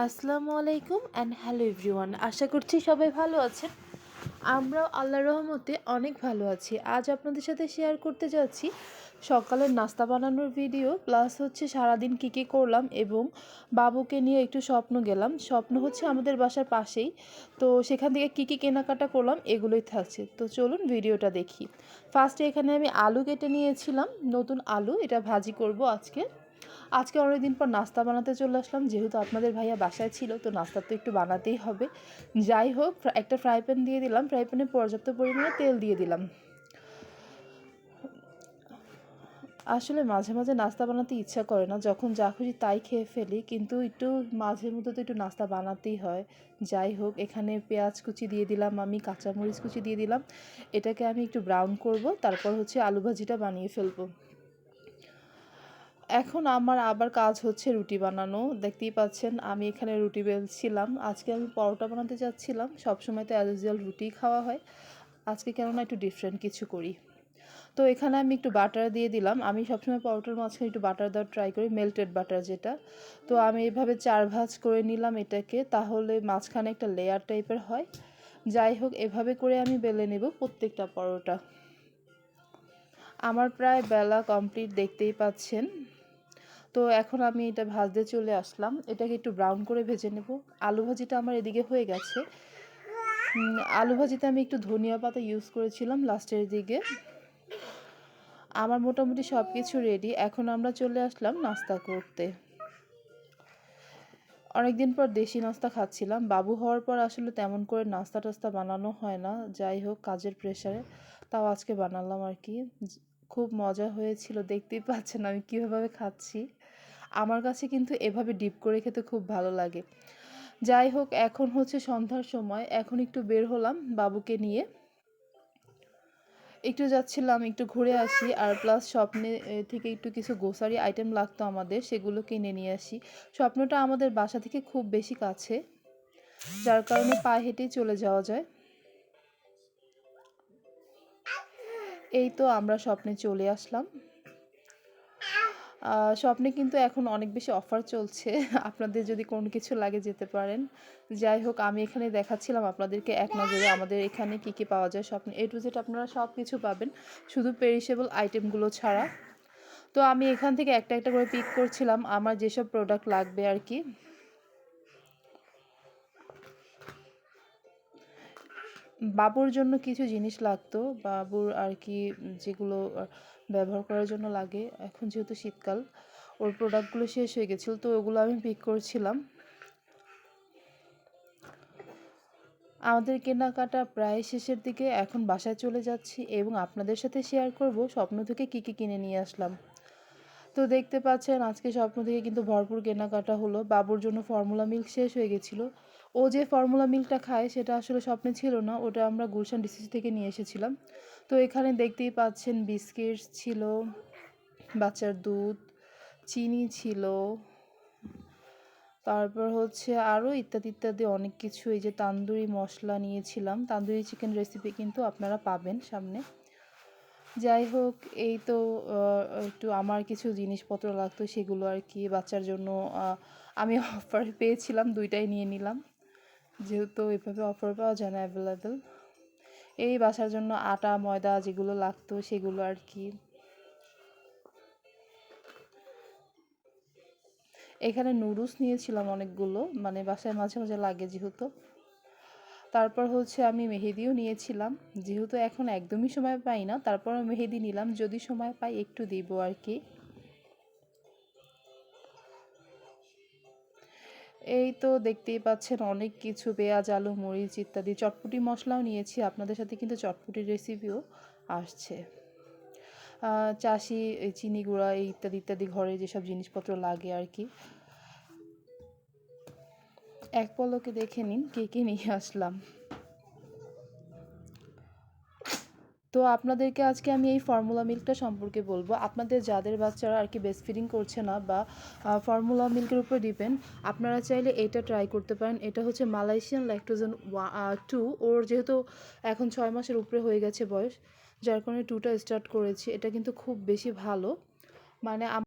আসসালামু আলাইকুম and hello everyone. আশা করছি সবাই ভালো আছেন। আমরাও আল্লাহর রহমতে অনেক ভালো আছি। আজ আপনাদের সাথে শেয়ার করতে যাচ্ছি সকালের নাস্তা বানানোর ভিডিও, প্লাস হচ্ছে সারাদিন কী কী করলাম এবং বাবুকে নিয়ে একটু স্বপ্ন গেলাম। স্বপ্ন হচ্ছে আমাদের বাসার পাশেই, তো সেখান থেকে কী কী কেনাকাটা করলাম এগুলোই থাকছে। তো চলুন ভিডিওটা দেখি। ফার্স্টে এখানে আমি আলু কেটে নিয়েছিলাম, নতুন আলু, এটা ভাজি করব আজকে অনেকদিন পর নাস্তা বানাতে চলে আসলাম। যেহেতু আপনাদের ভাইয়া বাসায় ছিল, তো নাস্তা তো একটু বানাতেই হবে। যাই হোক, একটা ফ্রাই প্যান দিয়ে দিলাম, ফ্রাই প্যানে পর্যাপ্ত পরিমাণে তেল দিয়ে দিলাম। আসলে মাঝে মাঝে নাস্তা বানাতে ইচ্ছা করে না, যখন যা খুশি তাই খেয়ে ফেলি, কিন্তু একটু মাঝে মধ্যে তো একটু নাস্তা বানাতেই হয়। যাই হোক, এখানে পেঁয়াজ কুচি দিয়ে দিলাম, আমি কাঁচামরিচ কুচি দিয়ে দিলাম। এটাকে আমি একটু ব্রাউন করব, তারপর হচ্ছে আলু ভাজিটা বানিয়ে ফেলবো। এখন আমার আবার কাজ হচ্ছে রুটি বানানো। দেখতেই পাচ্ছেন আমি এখানে রুটি বেলছিলাম। আজকে আমি পরোটা বানাতে যাচ্ছিলাম। সবসময় তো অ্যাজ ইউজুয়াল রুটিই খাওয়া হয়, আজকে কেননা একটু ডিফারেন্ট কিছু করি। তো এখানে আমি একটু বাটার দিয়ে দিলাম। আমি সবসময় পরোটার মাঝখানে একটু বাটার দেওয়ার ট্রাই করি, মেল্টেড বাটার যেটা। তো আমি এভাবে 4 ভাঁজ করে নিলাম এটাকে, তাহলে মাঝখানে একটা লেয়ার টাইপের হয়। যাই হোক, এভাবে করে আমি বেলে নেব প্রত্যেকটা পরোটা। আমার প্রায় বেলা কমপ্লিট, দেখতেই পাচ্ছেন। তো এখন আমি এটা ভাজতে চলে আসলাম। এটাকে একটু ব্রাউন করে ভেজে নেব। আলু ভাজিটা আমার এদিকে হয়ে গেছে। আলু ভাজিতে আমি একটু ধনিয়া পাতা ইউজ করেছিলাম লাস্টের দিকে। আমার মোটামুটি সব কিছু রেডি। এখন আমরা চলে আসলাম নাস্তা করতে। অনেকদিন পর দেশি নাস্তা খাচ্ছিলাম। বাবু হওয়ার পর আসলে তেমন করে নাস্তা টাস্তা বানানো হয় না, যাই হোক কাজের প্রেশারে। তাও আজকে বানালাম আর কি। খুব মজা হয়েছিল, দেখতেই পাচ্ছেন আমি কীভাবে খাচ্ছি। আমার কাছে কিন্তু এভাবে ডিপ করে খেতে খুব ভালো লাগে। যাই হোক, এখন হচ্ছে সন্ধ্যার সময়, এখন একটু বের হলাম বাবুকে নিয়ে। একটু যাচ্ছিলাম একটু ঘুরে আসি, আর প্লাস স্বপ্নে থেকে একটু কিছু গ্রোসারি আইটেম লাগতো আমাদের, সেগুলো কিনে নিয়ে আসি। স্বপ্নটা আমাদের বাসা থেকে খুব বেশি কাছে, যার কারণে পায়ে হেঁটেই চলে যাওয়া যায়। এই তো আমরা স্বপ্নে চলে আসলাম। স্বপ্নে কিন্তু এখন অনেক বেশি অফার চলছে, আপনাদের যদি কোনো কিছু লাগে যেতে পারেন। যাই হোক, আমি এখানে দেখাচ্ছিলাম আপনাদেরকে এক নজরে আমাদের এখানে কী কী পাওয়া যায়। স্বপ্নে A to Z আপনারা সব কিছু পাবেন, শুধু পেরিশেবল আইটেমগুলো ছাড়া। তো আমি এখান থেকে একটা একটা করে পিক করছিলাম আমার যেসব প্রোডাক্ট লাগবে আর কি। বাবুর জন্য কিছু জিনিস লাগতো, বাবুর আর কি, যেগুলো ব্যবহার করার জন্য লাগে। এখন যেহেতু শীতকাল, ওর প্রোডাক্টগুলো শেষ হয়ে গেছিলো, তো ওগুলো আমি পিক করছিলাম। আমাদের কেনাকাটা প্রায় শেষের দিকে, এখন বাসায় চলে যাচ্ছি এবং আপনাদের সাথে শেয়ার করব স্বপ্ন থেকে কী কী কিনে নিয়ে আসলাম। তো দেখতে পাচ্ছেন আজকে স্বপ্ন থেকে কিন্তু ভরপুর কেনাকাটা হলো। বাবুর জন্য ফর্মুলা মিল্ক শেষ হয়ে গেছিলো। ও যে ফর্মুলা মিল্কটা খায় সেটা আসলে স্বপ্নে ছিল না, ওটা আমরা গুলশান ডিসিসি থেকে নিয়ে এসেছিলাম। তো এখানে দেখতেই পাচ্ছেন বিস্কিটস ছিল, বাচ্চার দুধ, চিনি ছিল, তারপর হচ্ছে আরও ইত্যাদি ইত্যাদি অনেক কিছু। এই যে তান্দুরি মশলা নিয়েছিলাম, তান্দুরি চিকেন রেসিপি কিন্তু আপনারা পাবেন সামনে। যাই হোক, এই তো একটু আমার কিছু জিনিসপত্র লাগতো, সেগুলো আর কি বাচ্চার জন্য আমি অফার পেয়েছিলাম, দুইটাই নিয়ে নিলাম, যেহেতু এভাবে অফার পাওয়া যায় না অ্যাভেলেবেল। এই বাসার জন্য আটা ময়দা যেগুলো লাগতো সেগুলো আর কি। এখানে নুডলস নিয়েছিলাম অনেকগুলো, মানে বাসায় মাঝে মাঝে লাগে যেহেতু। তারপর হচ্ছে আমি মেহেদিও নিয়েছিলাম, যেহেতু এখন একদমই সময় পাই না, তারপর মেহেদি নিলাম, যদি সময় পাই একটু দিব আর কি। এই তো দেখতেই পাচ্ছেন অনেক কিছু, পেঁয়াজ আলু মরিচ ইত্যাদি। চটপটি মশলাও নিয়েছি, আপনাদের সাথে কিন্তু চটপটির রেসিপিও আসছে। চাষি চিনি গুঁড়া এই ইত্যাদি ইত্যাদি, ঘরে যেসব জিনিসপত্র লাগে আর কি। এক পলকে দেখে নিন কে কে নিয়ে আসলাম। তো আপনাদেরকে আজকে আমি এই ফর্মুলা মিল্কটা সম্পর্কে বলবো। আপনাদের যাদের বাচ্চারা আর কি ব্রেস্ট ফিডিং করছে না বা ফর্মুলা মিল্কের উপর ডিপেন্ড, আপনারা চাইলে এটা ট্রাই করতে পারেন। এটা হচ্ছে মালয়েশিয়ান ল্যাকটোজেন 2। ওর যেহেতু এখন 6 মাসের উপরে হয়ে গেছে বয়স, যার কারণে 2টা স্টার্ট করেছি। এটা কিন্তু খুব বেশি ভালো, মানে